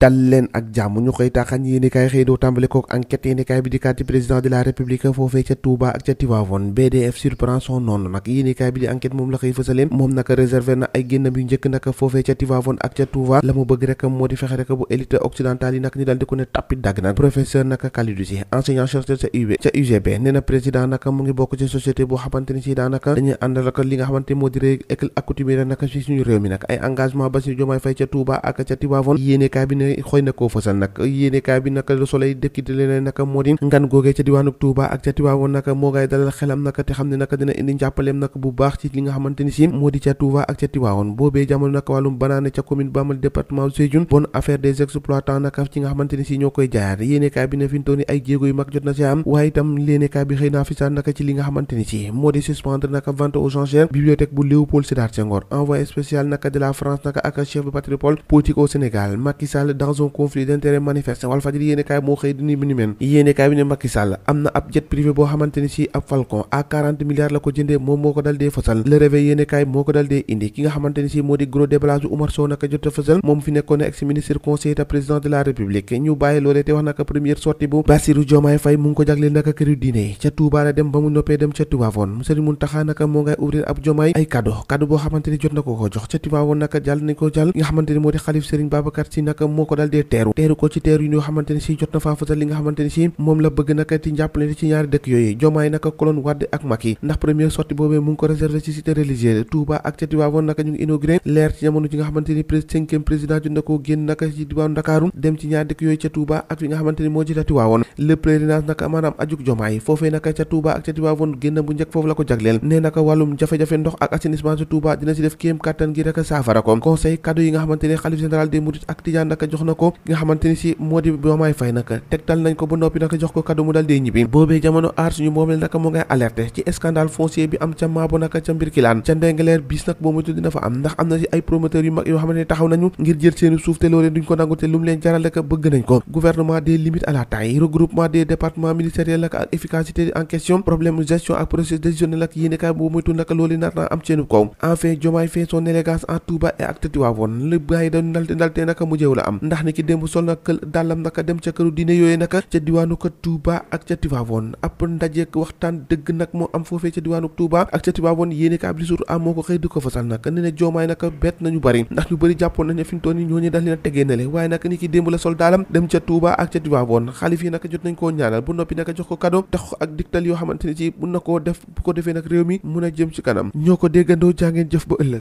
dal leen ak jàmm ñu koy taaxaan yéenekaay xëy doo tàmbale kook enquête yéenekaay bi di kaati président de la république foofee ca Touba ak ca Tivaouane BDF surprend son noonu nag yéenekaay bi di enquête moom la xëy fësale moom naka réservé na ay génnam yu njëkk naka foofee ca Tivaouane ak ca Touba la mu bëgg rek moo di fexe rek bu élite occidentale yi nag ñu dal di ko ne tappit dagg nag professeur naka Kalidou Sy enseignant chercheur ca UGB nee na président naka mu ngi bokk ci société boo xamante ni si daanaka dañuy àndal ak li nga xamante moo di règle accoutumée naka ci suñu réew mi nag ay engagement Bassirou Diomaye Faye ca Touba ak ca Tivaouane yéenekaay bi ne xëy na koo fësal nag yéenekaay bi naka Le Soleil dëkki di leneen naka moo di ngan googee ca diwaanu Touba ak ca Tivaouane naka moo ngay dalal xelam naka te xam ne naka dina indi njàppaleem naka bu baax ci li nga xamante ni si moo di ca Touba ak ca Tivaouane boobee jamono naka wàllum banaane ca commune Bambal département Sédhiou bonne affaire des exploitants naka ci nga xamante ni si ñoo koy jaayaat yéenekaay bi ne fi mu toll nii ay jéego yu mag jot na ci am waaye itam yéenekaay bi xëy naa fi sax naka ci li nga xamante ni si moo di suspendre naka vente aux enchères bibliothèque bu Léopold Sédar Senghor envoyé spécial naka de la France naka ak chef de patrimoine politique au Sénégal Macky Sall dans un conflit d'intérêt manifeste Walfadjri yéenekaay moo xëy di ni mel yéenekaay bi ne Macky Sall am na ab jet privé boo xamante ni si ab Falcon à 40 milliards la ko jëndee moom moo ko dal dee fësal Le Réveil yéenekaay moo ko dal dee indi ki nga xamante ni si moo di gros déballage Oumar Sow naka jot a fësal moom fi nekkoon ne ex ministre conseiller te président de la république ñu bàyyi loolee te wax naka première sortie bu Bassirou Diomaye Faye mu ngi ko jagleel naka këru diine yi ca Touba la dem ba mu noppee dem ca Tivaouane Serigne Mountakha naka moo ngay ouvrir ab Diomaye ay cadeau boo xamante ni jot na ko jox ca Tivaouane naka jàll nañ ko jàll nga xamante ni moo di xalif Serigne Babacar Sy naka moo ko dal dee teeru ko ci teeru yi ñoo xamante ni si jot na faa fësal li nga xamante ni si moom la bëgg naka ci njàppale ci ñaari dëkk yooyu Diomaye naka koloon Wade ak Macky ndax première sortie boobee mu ngi ko réservé ci cité religieuse Touba ak ca Tivaouane naka ñu ngi inauguré leer ci jamono ji nga xamante ni cinquième président jot na koo génn naka ci diwaanu Ndakaaru dem ci ñaari dëkk yooyu ca Touba ak fi nga xamante ni moo ci Tivaouane le pèlerinage naka maanaam ajuk Diomaye foofee naka ca Touba ak ca Tivaouane génn bu njëkk foofu la ko jagleel ne naka wàllum jafe-jafe ndox ak assainissement ci Touba dina ci def kéem kàttan gi rek saafara ko conseil cadeau yi nga xamante ni xalif général des mourides ak Tidiane naka jox na ko nga xamante ni si moo di Diomaye Faye naka tegtal nañ ko ba noppi naka jox ko cadeau mu dal dee ñibbi boobee jamono aar suñu moomeel naka moo ngay alerté ci scandale foncier bi am ca Maabo naka ca Mbirkilaan ca Ndengeleer bis nag boo moytu dina fa am ndax am na ci ay promoteurs yu mag yoo xamante ne taxaw nañu ngir jël seeni suuf te loolee duñ ko nangu te lu mu leen jaral rek bëgg nañ ko gouvernement des limites à la taille regroupement des départements ministériels naka ak efficacité en question problème gestion ak processus décisionnel ak yéenekaay boo moytu naka loolu nar naa am seenu kaw enfin Diomaye fait son élégance en Touba et ak Tivaouane le gars yi dañu ndalte naka mu jéew la am ndax ni ki démb sol na kël dàllam naka dem ca këru diine yooyu naka ca diwaanu ko Touba ak ca Tivaouane ab ndajeek waxtaan dëgg nag moo am foofee ca diwaanu Touba ak ca Tivaouane yéenekaay bi surtout am moo ko xëy di ko fasal nag ne ne Diomaye naka bett nañu bari ndax ñu bari jàppoon nañ ne fi mu toll nii ñooñu dal leen a tegee na le waaye naka ni ki démb la sol daalam dem ca Touba ak ca Tivaouane xalif yi naka jot nañ koo ñaanal bu noppi naka jox ko cadeau tax ak diktal yoo xamante ni ci mun na koo def bu ko defee nag réew mi mun a jëm ci kanam ñoo ko déggandoo jàngeen jëf ba ëllëg